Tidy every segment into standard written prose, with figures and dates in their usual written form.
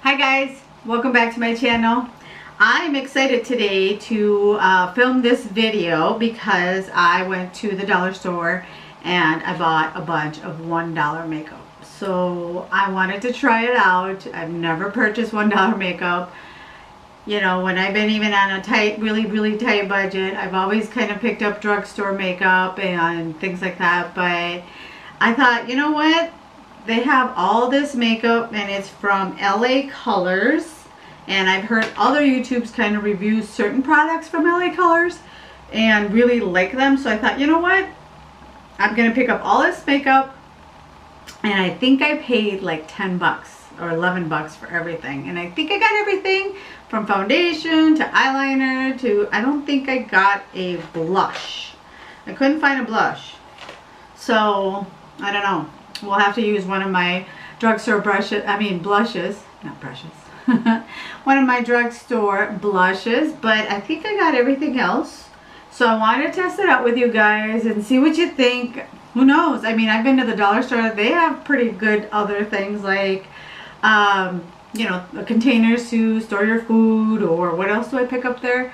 Hi guys, welcome back to my channel. I'm excited today to film this video because I went to the dollar store and I bought a bunch of $1 makeup. So I wanted to try it out. I've never purchased $1 makeup. You know, when I've been even on a tight, really tight budget, I've always kind of picked up drugstore makeup and things like that. But I thought, you know what? They have all this makeup and it's from LA Colors, and I've heard other YouTubes kind of review certain products from LA Colors and really like them. So I thought, you know what, I'm gonna pick up all this makeup, and I think I paid like 10 bucks or 11 bucks for everything, and I think I got everything from foundation to eyeliner to, I don't think I got a blush. I couldn't find a blush, so I don't know. We'll have to use one of my drugstore blushes, not brushes. One of my drugstore blushes, but I think I got everything else. So I wanted to test it out with you guys and see what you think. Who knows? I mean, I've been to the dollar store. They have pretty good other things like, you know, containers to store your food, or what else do I pick up there?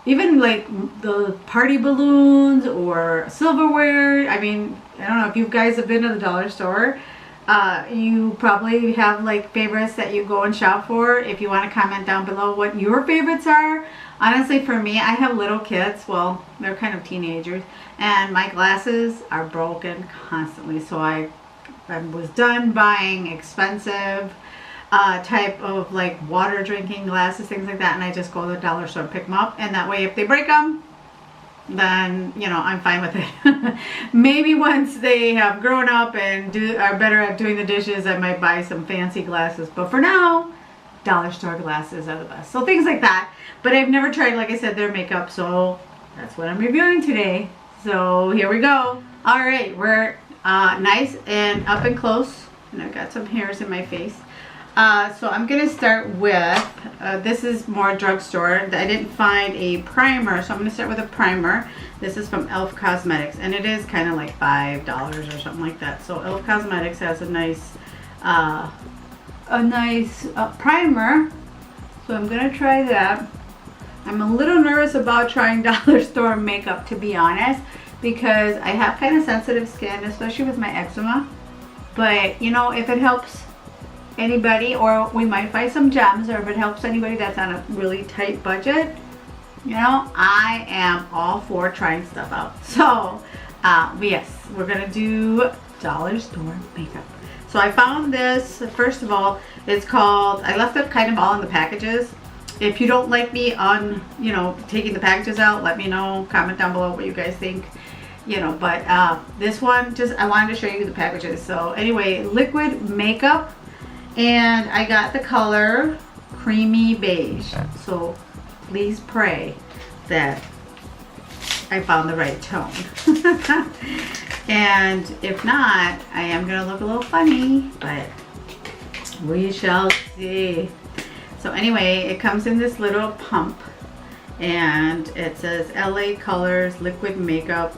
Even like the party balloons or silverware. I mean, I don't know if you guys have been to the dollar store. You probably have like favorites that you go and shop for. If you want to comment down below what your favorites are. Honestly, for me, I have little kids. Well, they're kind of teenagers. And my glasses are broken constantly. So I was done buying expensive type of like water drinking glasses, things like that, and I just go to the dollar store and pick them up, and that way if they break them, then you know, I'm fine with it. Maybe once they have grown up and are better at doing the dishes, I might buy some fancy glasses, but for now, dollar store glasses are the best. So things like that. But I've never tried, like I said, their makeup, so that's what I'm reviewing today. So here we go. All right, we're nice and up and close, and I've got some hairs in my face. So I'm going to start with, this is more drugstore. I didn't find a primer, so I'm going to start with a primer. This is from e.l.f. Cosmetics, and it is kind of like $5 or something like that. So e.l.f. Cosmetics has a nice primer, so I'm going to try that. I'm a little nervous about trying dollar store makeup, to be honest, because I have kind of sensitive skin, especially with my eczema. But, you know, if it helps anybody, or we might find some gems, or if it helps anybody that's on a really tight budget, you know, I am all for trying stuff out. So yes, we're gonna do dollar store makeup. So I found this, first of all, it's called, I left it kind of all in the packages. If you don't like me on, you know, taking the packages out, let me know, comment down below what you guys think. You know, but this one, just, I wanted to show you the packages. So anyway, liquid makeup. And I got the color Creamy Beige. So please pray that I found the right tone. And if not, I am going to look a little funny, but we shall see. So anyway, it comes in this little pump, and it says LA Colors Liquid Makeup.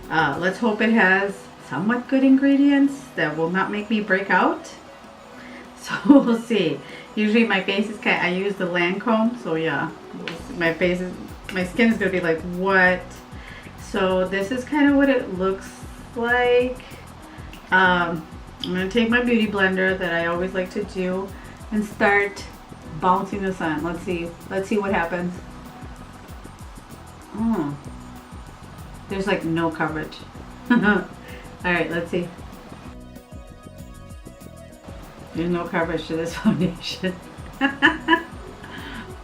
Let's hope it has somewhat good ingredients that will not make me break out. So we'll see. Usually my face is kind of, I use the Lancome, so yeah, my skin is gonna be like, what? So this is kind of what it looks like. I'm gonna take my beauty blender that I always like to do and start bouncing this on. Let's see what happens. Oh, there's like no coverage. All right, let's see. There's no coverage to this foundation.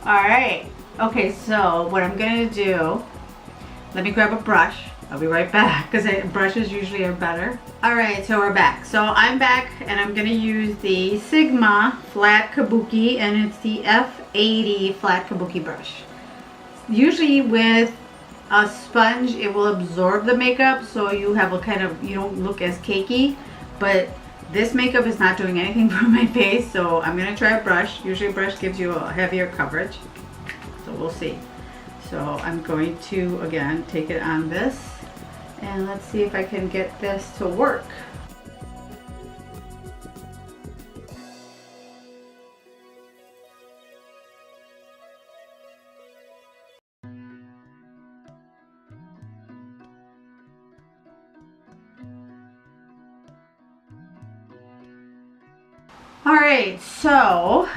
Alright. Okay, so what I'm going to do, let me grab a brush. I'll be right back because brushes usually are better. Alright, so we're back. So I'm back, and I'm going to use the Sigma Flat Kabuki, and it's the F80 Flat Kabuki brush. Usually with a sponge, it will absorb the makeup, so you have a kind of, you don't look as cakey, but this makeup is not doing anything for my face, so I'm going to try a brush. Usually a brush gives you a heavier coverage, so we'll see. So I'm going to, again, take it on this, and let's see if I can get this to work. All right, so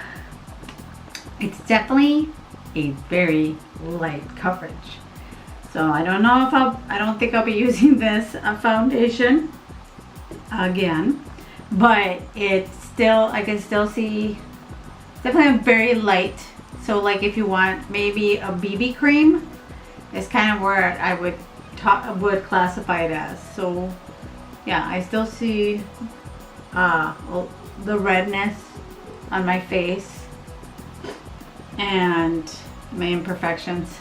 it's definitely a very light coverage. So I don't know if I don't think I'll be using this foundation again, but it's still, I can still see, definitely very light. So like if you want maybe a BB cream, it's kind of where I would classify it as. So yeah, I still see the redness on my face and my imperfections.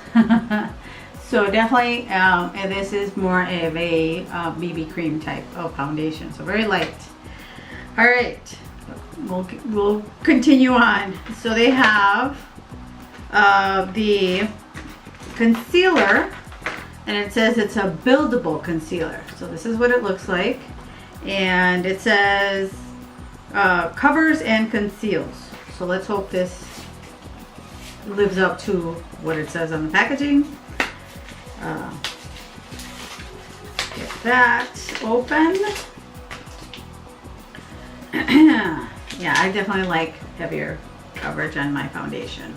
So definitely, and this is more of a BB cream type of foundation, so very light. All right, we'll continue on. So they have the concealer, and it says it's a buildable concealer. So this is what it looks like, and it says covers and conceals. So let's hope this lives up to what it says on the packaging. Get that open. Yeah, I definitely like heavier coverage on my foundation,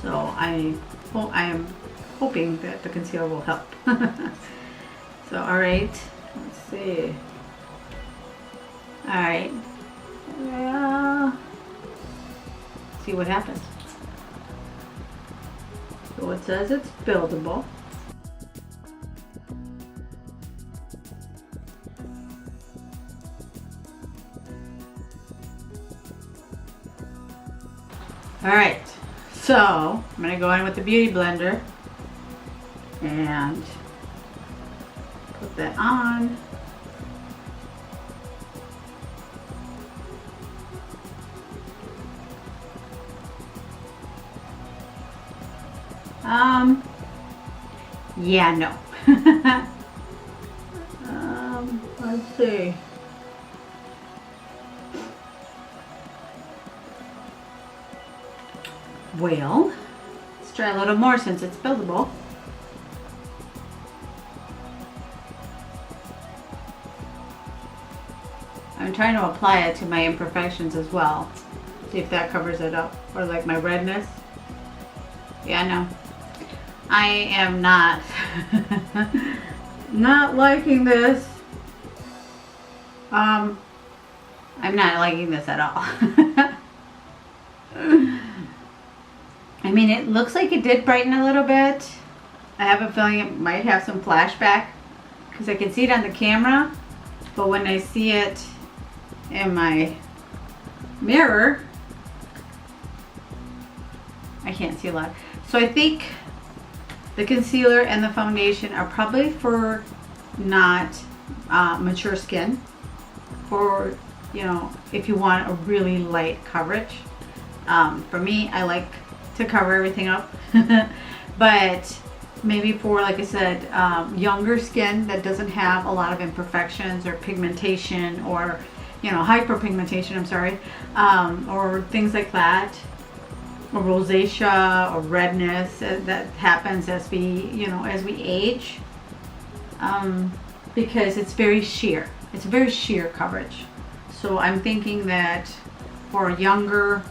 so I am hoping that the concealer will help. So all right, let's see. All right, see what happens. So it says it's buildable. All right, so I'm gonna go in with the Beauty Blender and put that on. Yeah, no. Let's see. Well, let's try a little more since it's buildable. I'm trying to apply it to my imperfections as well. See if that covers it up, or like my redness. Yeah, no. I am not not liking this. I'm not liking this at all. I mean, it looks like it did brighten a little bit. I have a feeling it might have some flashback because I can see it on the camera, but when I see it in my mirror, I can't see a lot. So I think the concealer and the foundation are probably for not mature skin, for, you know, if you want a really light coverage. For me, I like to cover everything up. But maybe for, like I said, younger skin that doesn't have a lot of imperfections or pigmentation, or, you know, hyperpigmentation, I'm sorry, or things like that, or rosacea or redness that happens as we, you know, as we age, because it's very sheer. It's very sheer coverage. So I'm thinking that for a younger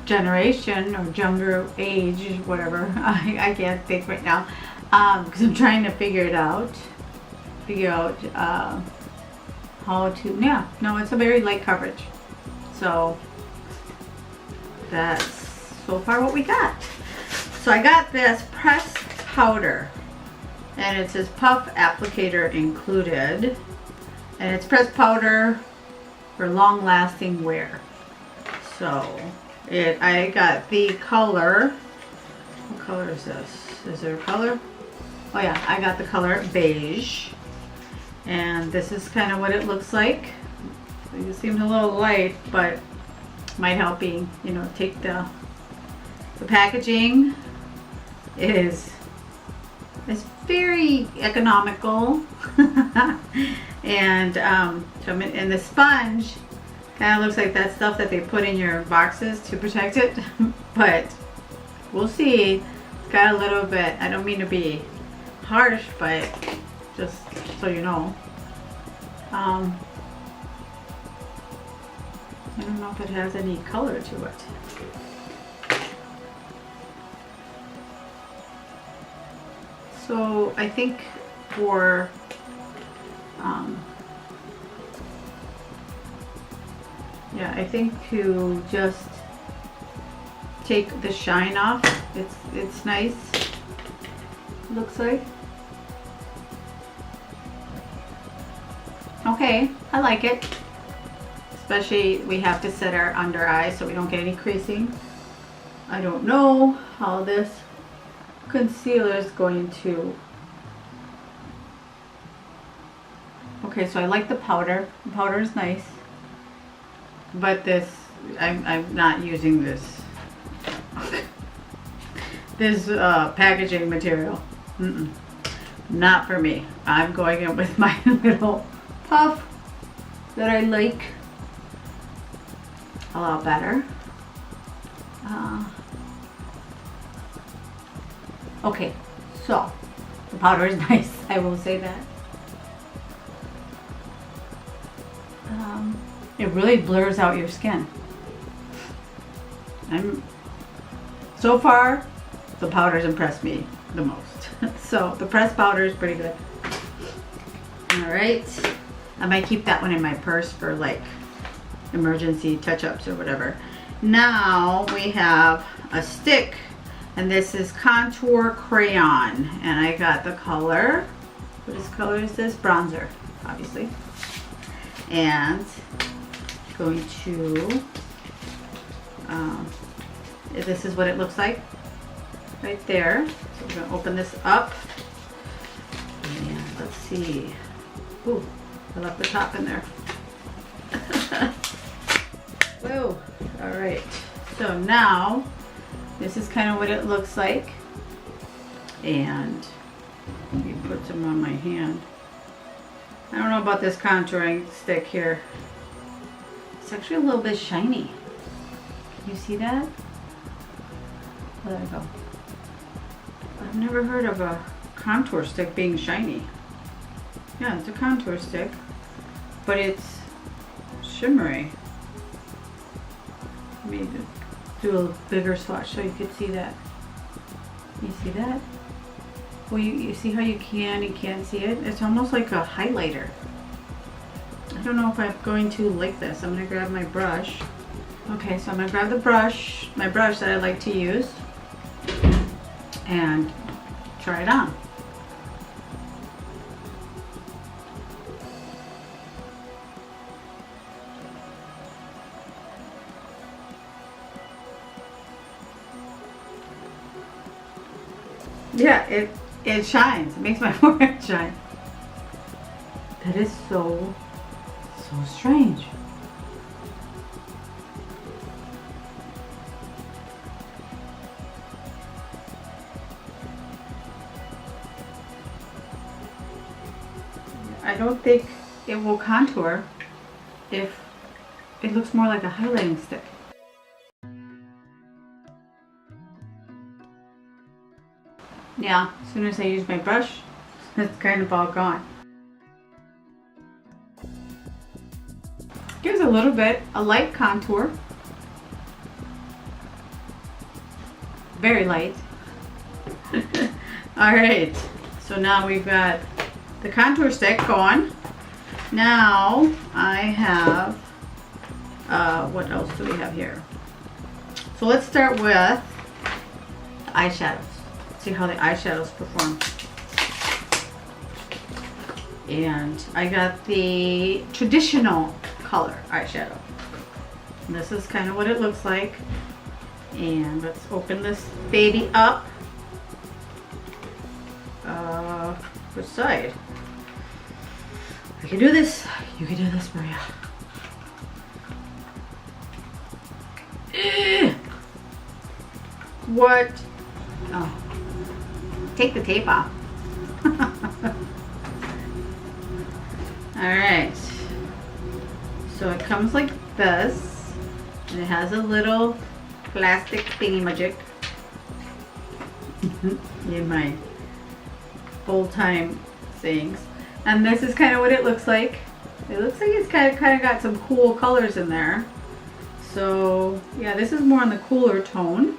generation or younger age, whatever, I can't think right now, because I'm trying to figure out how to, yeah, no, it's a very light coverage. So that's so far what we got. So I got this pressed powder, and it says puff applicator included, and it's pressed powder for long-lasting wear. So I got the color. What color is this? Is there a color? Oh yeah, I got the color beige, and this is kind of what it looks like. It seems a little light, but might help being, you know, take the packaging is very economical. And and the sponge kind of looks like that stuff that they put in your boxes to protect it. But we'll see. It's got a little bit, I don't mean to be harsh, but just so you know, I don't know if it has any color to it. So I think for yeah, I think to just take the shine off, it's nice. Looks like. Okay, I like it. Especially we have to set our under eye so we don't get any creasing. I don't know how this concealer is going to. Okay, so I like the powder. The powder is nice. But this, I'm not using this. This packaging material. Not for me. I'm going in with my little puff that I like a lot better. Okay, so the powder is nice. I will say that. It really blurs out your skin. So far, the powder's impressed me the most. So the pressed powder is pretty good. All right, I might keep that one in my purse for like emergency touch-ups or whatever. Now we have a stick, and this is Contour Crayon, and I got the color. What color is this? Bronzer, obviously. And going to this is what it looks like right there. So we're going to open this up, and let's see. Ooh, I left the top in there. Whoa. All right, so now this is kind of what it looks like, and let me put some on my hand. I don't know about this contouring stick here. It's actually a little bit shiny. Can you see that? Oh, there we go. I've never heard of a contour stick being shiny. Yeah, it's a contour stick, but it's shimmery. Let me do a bigger swatch so you could see that. You see that? Well, you see how you can't see it? It's almost like a highlighter. I don't know if I'm going to like this. I'm going to grab my brush. Okay, so I'm going to grab the brush, my brush that I like to use, and try it on. Yeah, it shines. It makes my forehead shine. That is so strange. I don't think it will contour if it looks more like a highlighting stick. Yeah, as soon as I use my brush, it's kind of all gone. Gives a little bit, a light contour. Very light. Alright, so now we've got the contour stick going. Now I have, what else do we have here? So let's start with the eyeshadows. See how the eyeshadows perform. And I got the traditional color eyeshadow. And this is kind of what it looks like. And let's open this baby up. Which side? I can do this. You can do this, Maria. What? Oh. Take the tape off. Alright. So it comes like this. And it has a little plastic thingy-majig in my full-time things. And this is kind of what it looks like. It looks like it's kind of got some cool colors in there. So yeah, this is more on the cooler tone.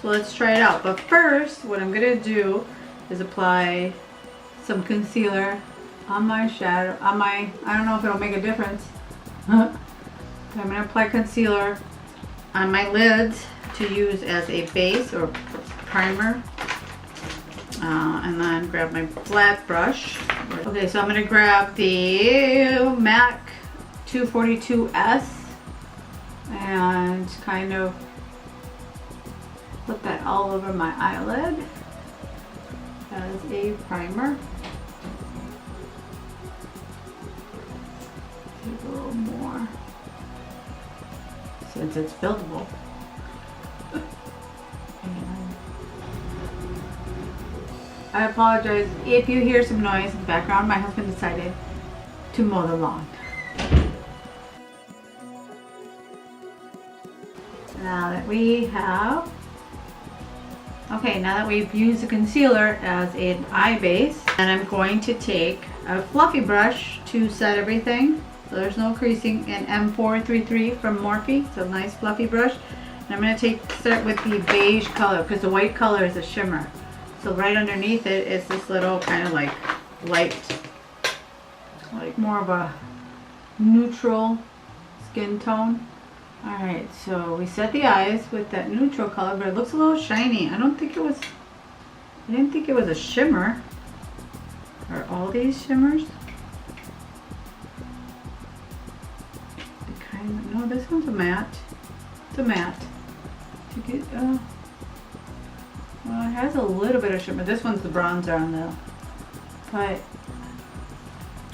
So let's try it out. But first, what I'm gonna do is apply some concealer on my shadow, I don't know if it'll make a difference. But I'm gonna apply concealer on my lids to use as a base or primer. And then grab my flat brush. Okay, so I'm gonna grab the MAC 242S and kind of put that all over my eyelid as a primer. Take a little more since it's buildable. I apologize if you hear some noise in the background. My husband decided to mow the lawn. Now that we have, now that we've used the concealer as an eye base, and I'm going to take a fluffy brush to set everything so there's no creasing, in M433 from Morphe. It's a nice fluffy brush. And I'm going to start with the beige color because the white color is a shimmer. So right underneath it is this little kind of like light, like more of a neutral skin tone. Alright, so we set the eyes with that neutral color, but it looks a little shiny. I didn't think it was a shimmer. Are all these shimmers? No, this one's a matte. It's a matte. Well, it has a little bit of shimmer. This one's the bronzer on the, but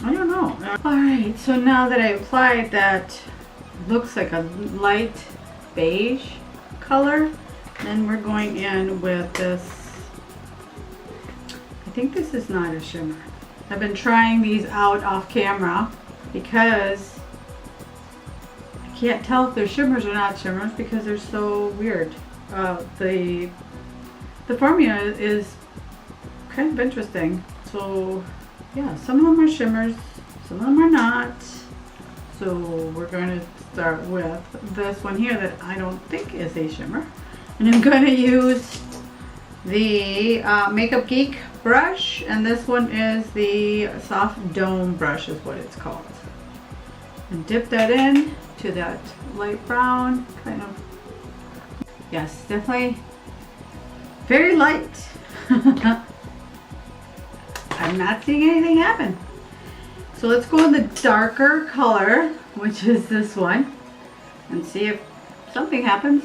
I don't know. Alright, so now that I applied that, looks like a light beige color, then we're going in with this, I think this is not a shimmer. I've been trying these out off camera because I can't tell if they're shimmers or not shimmers because they're so weird. The formula is kind of interesting. So yeah, some of them are shimmers, some of them are not. So we're going to start with this one here that I don't think is a shimmer. And I'm going to use the Makeup Geek brush, and this one is the Soft Dome brush is what it's called. And dip that in to that light brown kind of. Yes, definitely very light. I'm not seeing anything happen. So let's go in the darker color, which is this one, and see if something happens.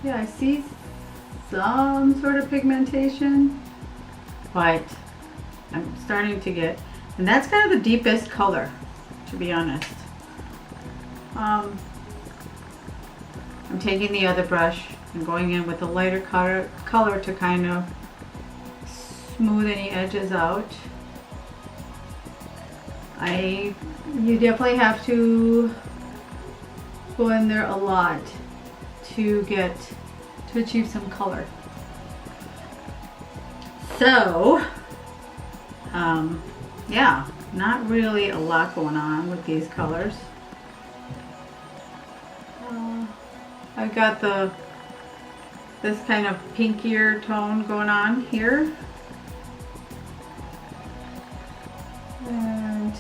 Yeah, I see some sort of pigmentation, but I'm starting to get, and that's kind of the deepest color, to be honest. I'm taking the other brush and going in with a lighter color to kind of smooth any edges out. You definitely have to go in there a lot to achieve some color. So, yeah, not really a lot going on with these colors. I've got this kind of pinkier tone going on here. And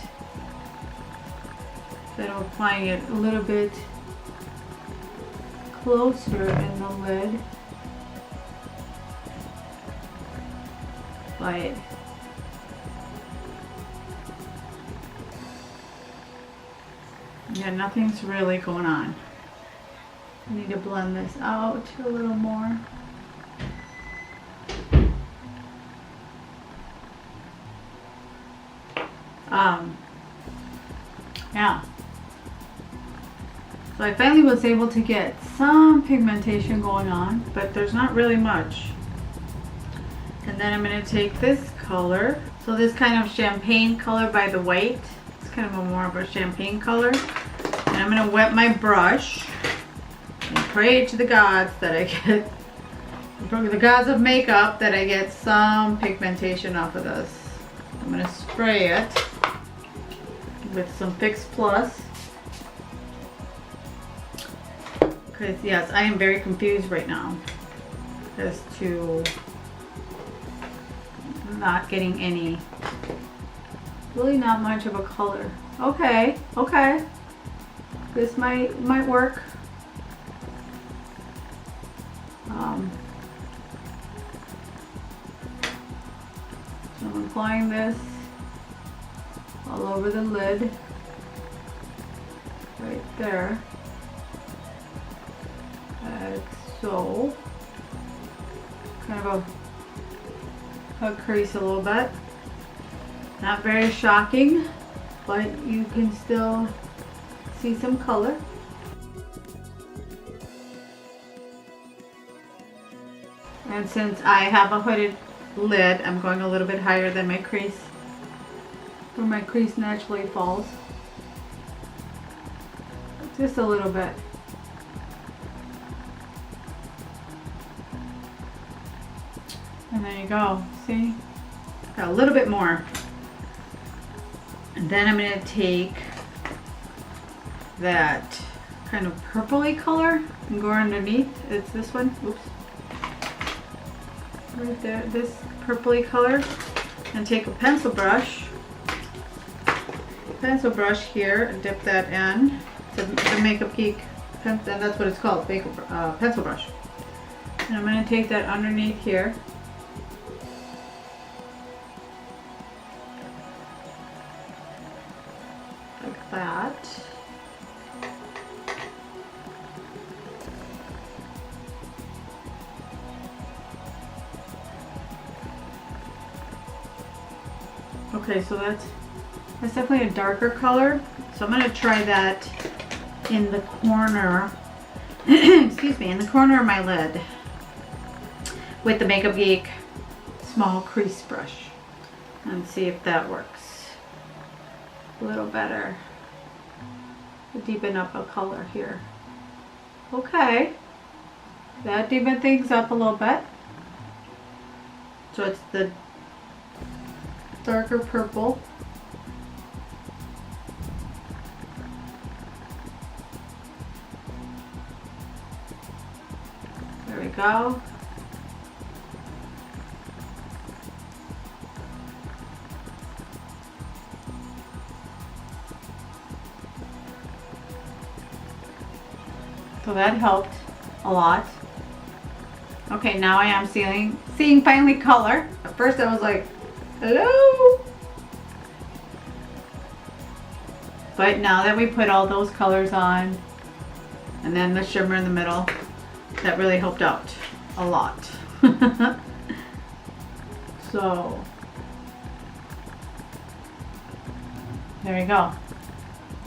then I'm applying it a little bit closer in the lid. But yeah, nothing's really going on. I need to blend this out a little more. Yeah. So I finally was able to get some pigmentation going on, but there's not really much. And then I'm going to take this color. So this kind of champagne color by the white. It's kind of more of a champagne color. And I'm going to wet my brush and pray to the gods that I get, the gods of makeup, that I get some pigmentation off of this. I'm going to spray it with some Fix Plus. Because yes, I am very confused right now as to not getting any, really not much of a color. Okay, okay. This might work. So I'm applying this all over the lid, right there, like so. Kind of a crease a little bit. Not very shocking, but you can still see some color. And since I have a hooded lid, I'm going a little bit higher than my crease, where my crease naturally falls. Just a little bit. And there you go. See? Got a little bit more. And then I'm going to take that kind of purpley color and go underneath. It's this one. Oops. Right there. This purpley color. And take a pencil brush. Here and dip that in. The Makeup Geek pencil, and that's what it's called, pencil brush. And I'm going to take that underneath here. Like that. Okay, so that's definitely a darker color. So I'm going to try that in the corner, excuse me, in the corner of my lid with the Makeup Geek small crease brush and see if that works a little better to deepen up a color here. Okay, that deepened things up a little bit. So it's the darker purple. There we go. So that helped a lot. Okay, now I am seeing finally color. At first I was like, hello? But now that we put all those colors on, and then the shimmer in the middle, that really helped out a lot. So, there you go.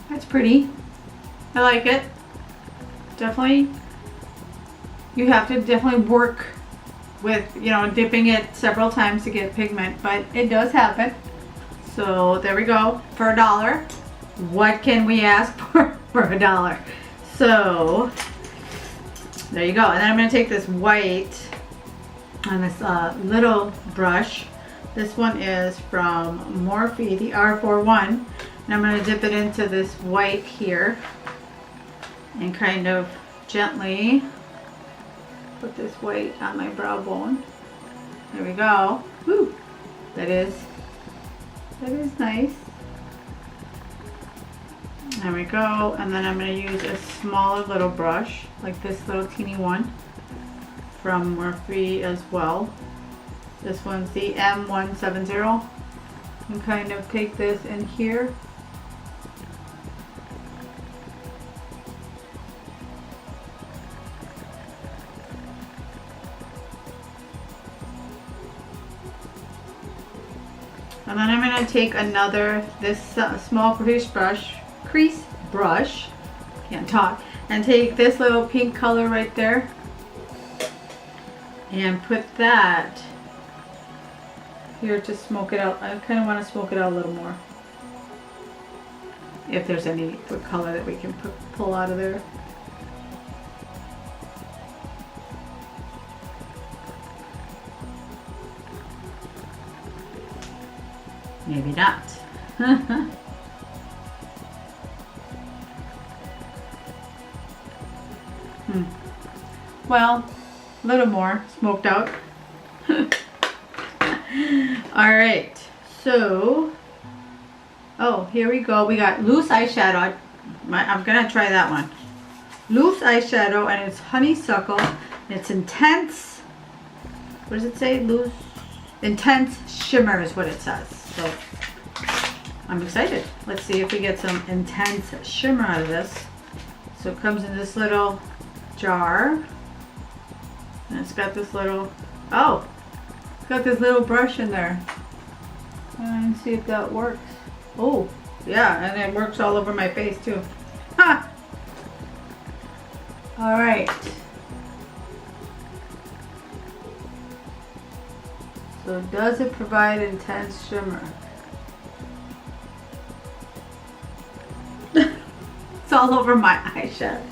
That's pretty. I like it. Definitely, you have to definitely work with, dipping it several times to get pigment, but it does happen. So there we go. For $1, what can we ask for $1? So there you go. And then I'm going to take this white on this little brush. This one is from Morphe, the R41, and I'm going to dip it into this white here and kind of gently put this white on my brow bone. There we go. Woo! That is nice. There we go. And then I'm going to use a smaller little brush, like this little teeny one from Morphe as well. This one's the M170. And kind of take this in here. And then I'm going to take this small crease brush, can't talk, and take this little pink color right there and put that here to smoke it out. I kind of want to smoke it out a little more. If there's any color that we can pull out of there. Maybe not. Well, a little more smoked out. All right, so, oh, here we go. We got loose eyeshadow. I'm gonna try that one. Loose eyeshadow, and it's honeysuckle. It's intense. What does it say? Loose, intense shimmer is what it says. So I'm excited. Let's see if we get some intense shimmer out of this. So it comes in this little jar, and it's got this little, oh, it's got this little brush in there. And see if that works. Oh, yeah, and it works all over my face too. Ha! All right. So does it provide intense shimmer? It's all over my eyeshadow.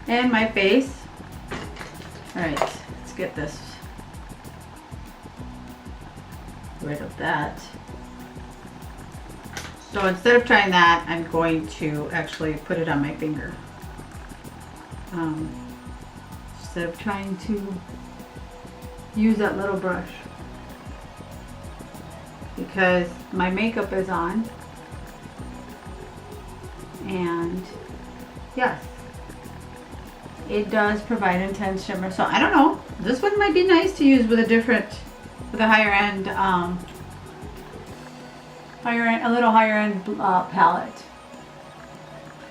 And my face. All right, let's get this rid of that. So instead of trying that, I'm going to actually put it on my finger. Instead of trying to use that little brush, because my makeup is on, and yes, it does provide intense shimmer. So I don't know, this one might be nice to use with a different, with a higher end, a little higher end palette,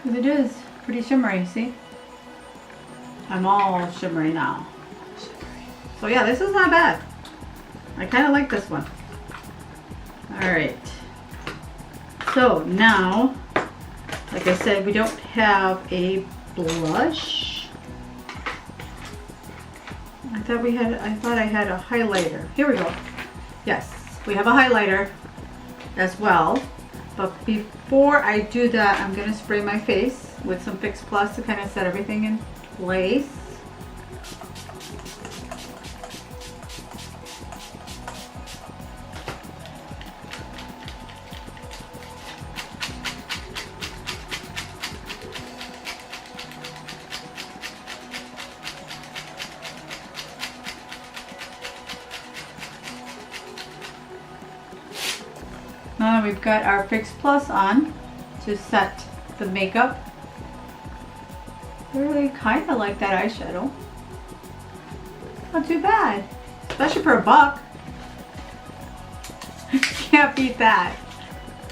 because it is pretty shimmery. See, I'm all shimmery now. So yeah, this is not bad. I kind of like this one. All right. So now, like I said, we don't have a blush. I thought I had a highlighter. Here we go. Yes, we have a highlighter as well. But before I do that, I'm gonna spray my face with some Fix Plus to kind of set everything in place. Now we've got our Fix Plus on to set the makeup. I really kind of like that eyeshadow. Not too bad, especially for $1. Can't beat that.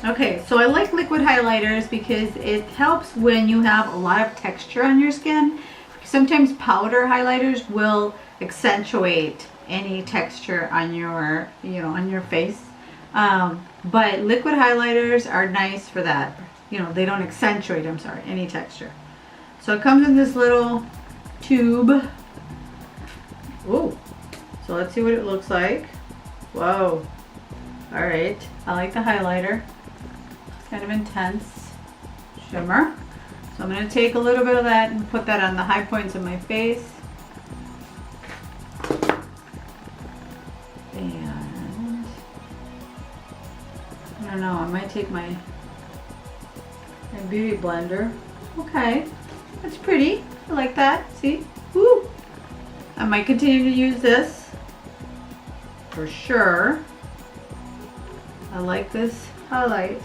Okay, so I like liquid highlighters because it helps when you have a lot of texture on your skin. Sometimes powder highlighters will accentuate any texture on your, on your face. But liquid highlighters are nice for that. They don't accentuate, any texture. So it comes in this little tube. Ooh. So let's see what it looks like. Whoa. All right. I like the highlighter. It's kind of intense shimmer. So I'm going to take a little bit of that and put that on the high points of my face. And I don't know, I might take my beauty blender. Okay, that's pretty. I like that. See? Woo! I might continue to use this for sure. I like this highlight.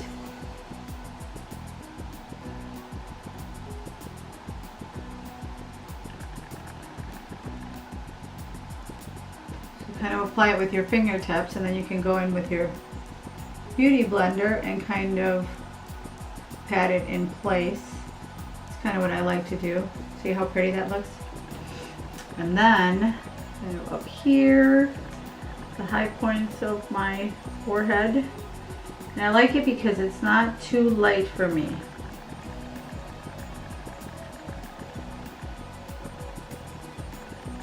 So kind of apply it with your fingertips, and then you can go in with your beauty blender and kind of pat it in place. It's kind of what I like to do. See how pretty that looks? And then kind of up here, the high points of my forehead. And I like it because it's not too light for me.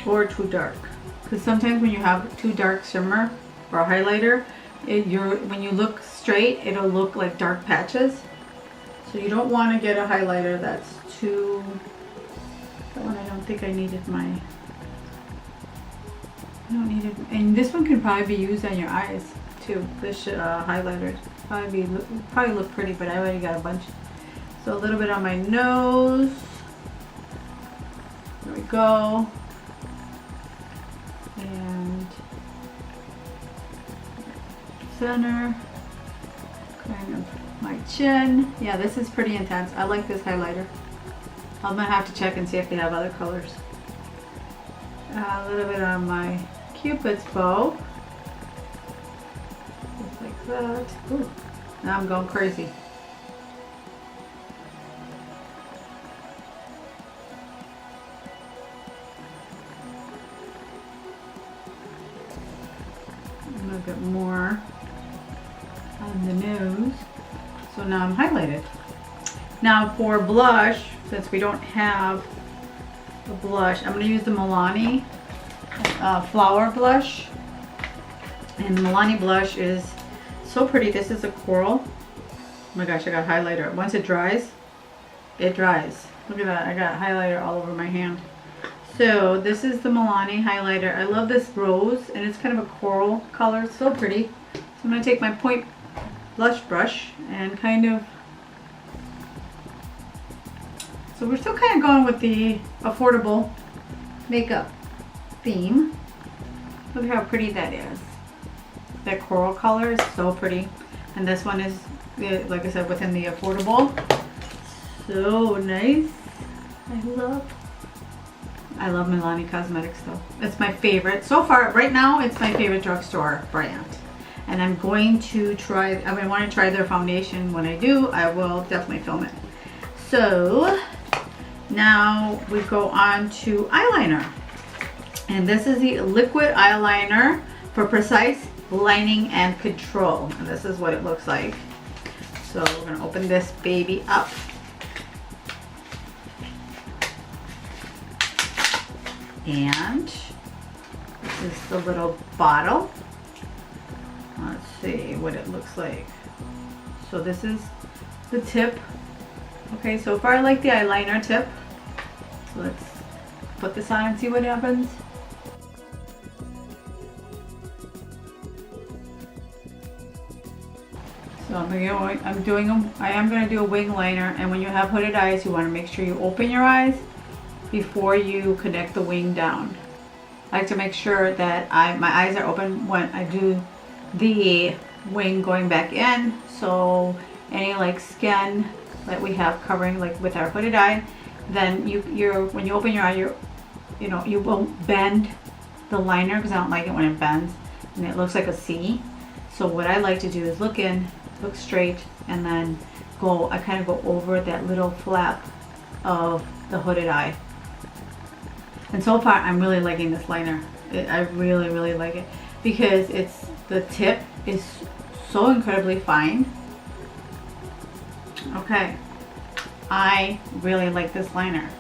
Or too dark. Because sometimes when you have too dark shimmer or a highlighter, when you look straight, it'll look like dark patches. So you don't want to get a highlighter that's too... That one I don't think I needed my... I don't need it. And this one can probably be used on your eyes. too. This highlighter probably look pretty, but I already got a bunch. So a little bit on my nose. There we go. And center, kind of my chin. Yeah, this is pretty intense. I like this highlighter. I'm gonna have to check and see if they have other colors. A little bit on my Cupid's bow. Just like that. Ooh, now I'm going crazy. A little bit more on the nose. So now I'm highlighted. Now for blush, since we don't have a blush, I'm going to use the Milani Flower Blush. And the Milani blush is so pretty. This is a coral. Oh my gosh, I got highlighter. Once it dries, it dries. Look at that. I got highlighter all over my hand. So this is the Milani highlighter. I love this rose, and it's kind of a coral color. It's so pretty. So I'm going to take my point blush brush and kind of... So we're still kind of going with the affordable makeup theme. Look how pretty that is. That coral color is so pretty. And this one is, like I said, within the affordable. So nice. I love Milani Cosmetics though. It's my favorite. So far, right now, it's my favorite drugstore brand. And I'm going to try, I want to try their foundation. When I do, I will definitely film it. So now we go on to eyeliner. And this is the liquid eyeliner for precise lining and control. And this is what it looks like. So we're going to open this baby up. And this is the little bottle. Let's see what it looks like. So this is the tip. Okay, so far I like the eyeliner tip. So let's put this on and see what happens. So I am going to do a wing liner, and when you have hooded eyes, you want to make sure you open your eyes before you connect the wing down. I like to make sure that my eyes are open when I do the wing going back in, so any like skin that we have covering, like with our hooded eye, then when you open your eye, you won't bend the liner, because I don't like it when it bends and it looks like a C. So what I like to do is look in, look straight, and then I kind of go over that little flap of the hooded eye. And so far, I'm really liking this liner. I really, really like it because the tip is so incredibly fine. Okay, I really like this liner.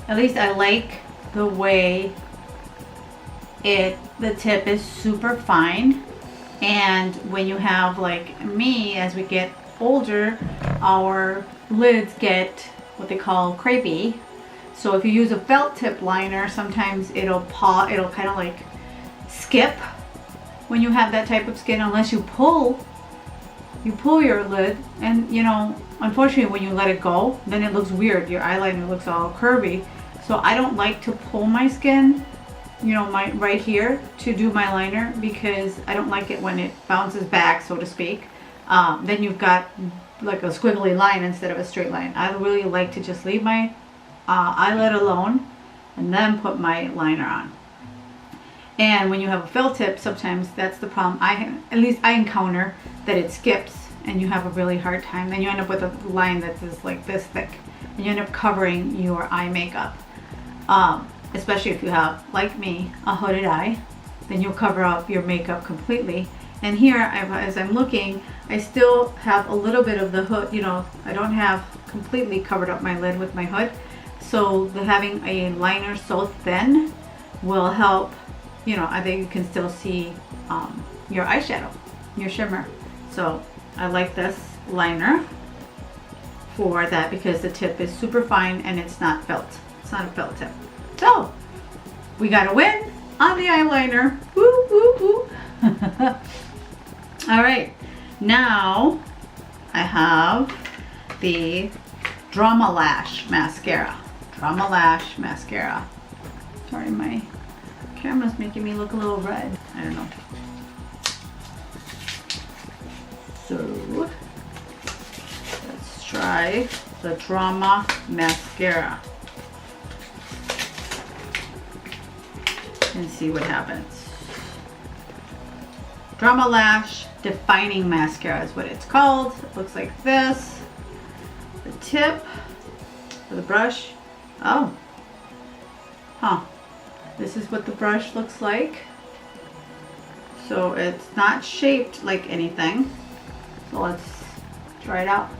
At least I like the way the tip is super fine. And when you have, like me, as we get older, our lids get what they call crepey. So if you use a felt tip liner, sometimes it'll kind of like skip when you have that type of skin, unless you pull your lid, and unfortunately when you let it go, then it looks weird. Your eyeliner looks all curvy. So I don't like to pull my skin, my right here, to do my liner, because I don't like it when it bounces back, so to speak. Then you've got like a squiggly line instead of a straight line. I really like to just leave my eyelid alone and then put my liner on. And when you have a felt tip, sometimes that's the problem. At least I encounter that it skips and you have a really hard time. Then you end up with a line that is like this thick, and you end up covering your eye makeup. Especially if you have, like me, a hooded eye, then you'll cover up your makeup completely. And here, as I'm looking, I still have a little bit of the hood, I don't have completely covered up my lid with my hood. So having a liner so thin will help, I think you can still see your eyeshadow, your shimmer. So I like this liner for that, because the tip is super fine and it's not felt. It's not a felt tip. So we got a win on the eyeliner. Woo, woo, woo. All right, now I have the Drama Lash mascara. Drama Lash mascara. Sorry, my camera's making me look a little red. I don't know. So let's try the Drama mascara and see what happens. Drama Lash Defining Mascara is what it's called. It looks like this. The tip of the brush. Oh. Huh. This is what the brush looks like. So it's not shaped like anything. So let's try it out.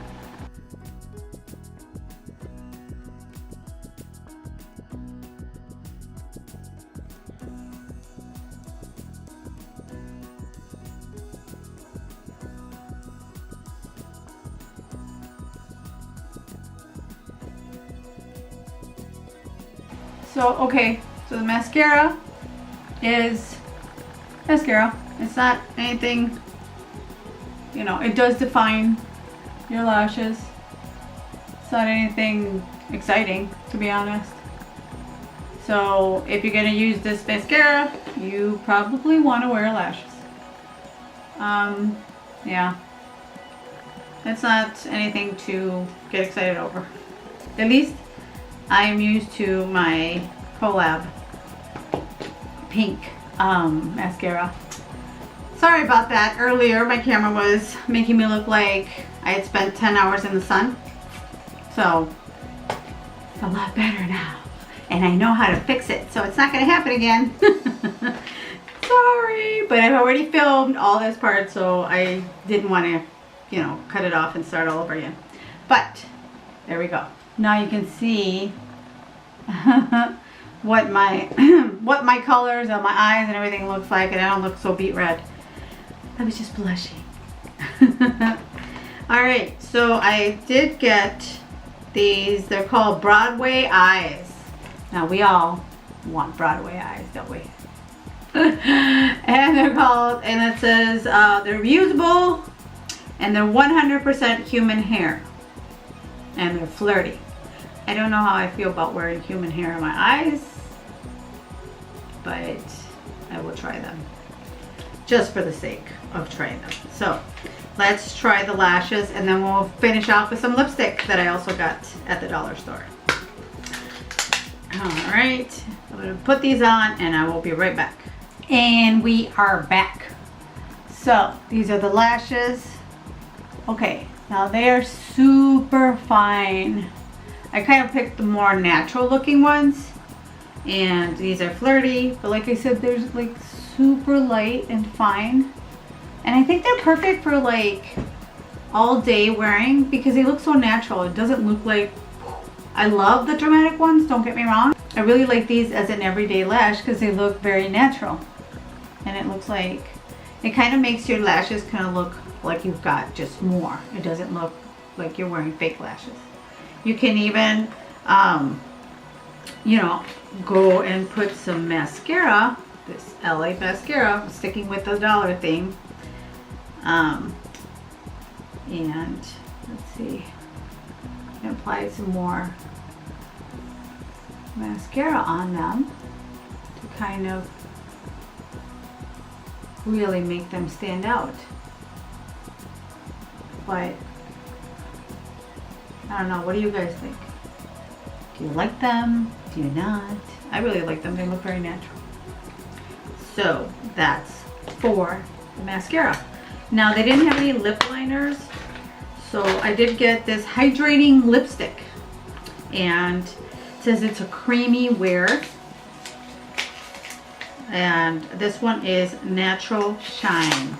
So, okay, so the mascara is mascara. It's not anything, you know, it does define your lashes. It's not anything exciting, to be honest. So, if you're going to use this mascara, you probably want to wear lashes. Yeah. It's not anything to get excited over. At least I am used to my Collab pink mascara. Sorry about that. Earlier my camera was making me look like I had spent 10 hours in the sun. So it's a lot better now. And I know how to fix it. So it's not going to happen again. Sorry. But I've already filmed all this part. So I didn't want to, you know, cut it off and start all over again. But there we go. Now you can see what my colors on my eyes and everything looks like, and I don't look so beet red. I was just blushing. Alright, so I did get these. They're called Broadway Eyes. Now we all want Broadway eyes, don't we? And they're called, and it says they're reusable and they're 100% human hair. And they're flirty. I don't know how I feel about wearing human hair in my eyes, but I will try them just for the sake of trying them. So let's try the lashes and then we'll finish off with some lipstick that I also got at the dollar store. All right, I'm gonna put these on and I will be right back. And we are back. So these are the lashes. Okay. Now they are super fine. I kind of picked the more natural looking ones. And these are flirty. But like I said, they're like super light and fine. And I think they're perfect for like all day wearing because they look so natural. It doesn't look like... I love the dramatic ones, don't get me wrong. I really like these as an everyday lash because they look very natural. And it looks like... It kind of makes your lashes kind of look like you've got just more. It doesn't look like you're wearing fake lashes. You can even, you know, go and put some mascara, this LA mascara, sticking with the dollar theme. And let's see, I applied some more mascara on them to kind of really make them stand out. But I don't know, what do you guys think? Do you like them? Do you not? I really like them. They look very natural. So that's for the mascara. Now they didn't have any lip liners, so I did get this hydrating lipstick, and it says it's a creamy wear, and this one is Natural Shine.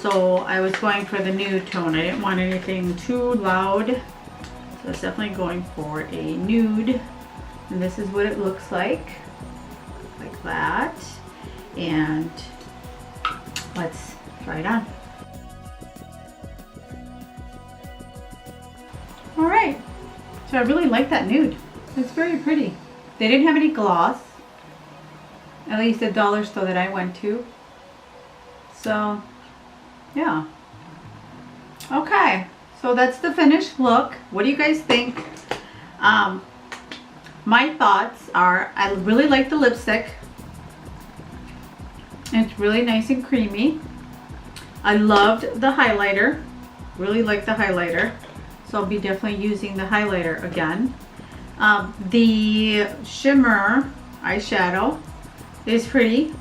So I was going for the nude tone. I didn't want anything too loud. So I was definitely going for a nude. And this is what it looks like that. And let's try it on. Alright, so I really like that nude. It's very pretty. They didn't have any gloss, at least the dollar store that I went to. So Yeah. Okay, so that's the finished look. What do you guys think? My thoughts are, I really like the lipstick. It's really nice and creamy. I loved the highlighter. Really like the highlighter. So I'll be definitely using the highlighter again. The shimmer eyeshadow is pretty.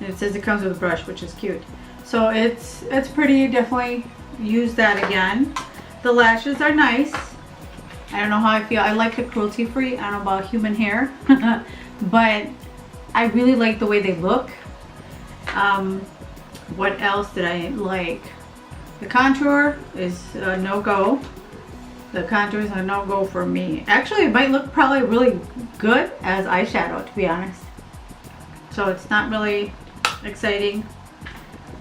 And it says it comes with a brush, which is cute. So it's pretty. Definitely use that again. The lashes are nice. I don't know how I feel. I like the cruelty free. I don't know about human hair. But I really like the way they look. What else did I like? The contour is a no-go. The contour is a no-go for me. Actually, it might look probably really good as eyeshadow, to be honest. So it's not really exciting.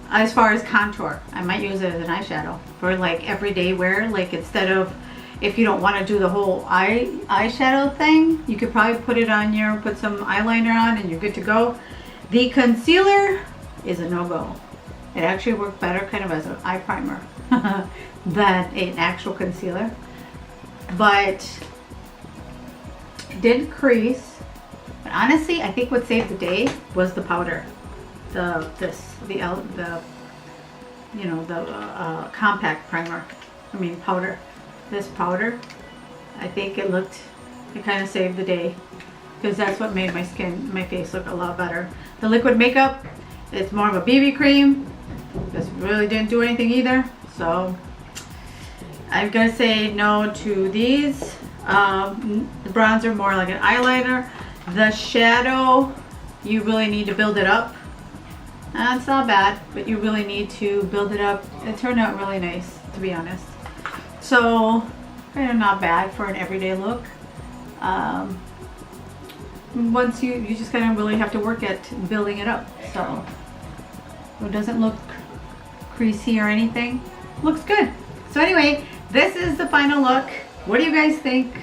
As far as contour, I might use it as an eyeshadow for like everyday wear. Like instead of, if you don't want to do the whole eyeshadow thing, you could probably put it on your, put some eyeliner on and you're good to go. The concealer is a no-go. It actually worked better kind of as an eye primer than an actual concealer. But it did crease. But honestly, I think what saved the day was the powder. The compact primer. I mean powder. This powder, I think it kind of saved the day, because that's what made my face look a lot better. The liquid makeup, it's more of a BB cream. This really didn't do anything either. So I'm gonna say no to these. The bronzer more like an eyeliner. The shadow, you really need to build it up. It's not bad, but you really need to build it up. It turned out really nice, to be honest. So kind of not bad for an everyday look. Once you just kind of really have to work at building it up. So it doesn't look creasy or anything. Looks good. So anyway, this is the final look. What do you guys think?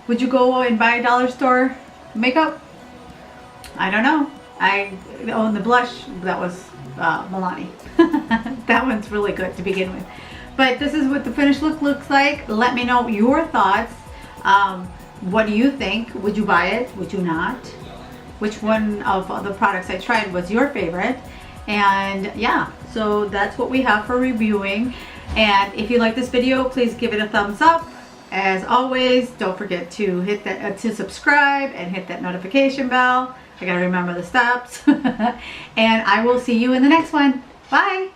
Would you go and buy a dollar store makeup? I don't know. And the blush, that was Milani. That one's really good to begin with. But this is what the finished look looks like. Let me know your thoughts. What do you think? Would you buy it? Would you not? Which one of the products I tried was your favorite? And yeah, so that's what we have for reviewing. And if you like this video, please give it a thumbs up. As always, don't forget to hit that to subscribe and hit that notification bell. I gotta remember the steps. And I will see you in the next one. Bye.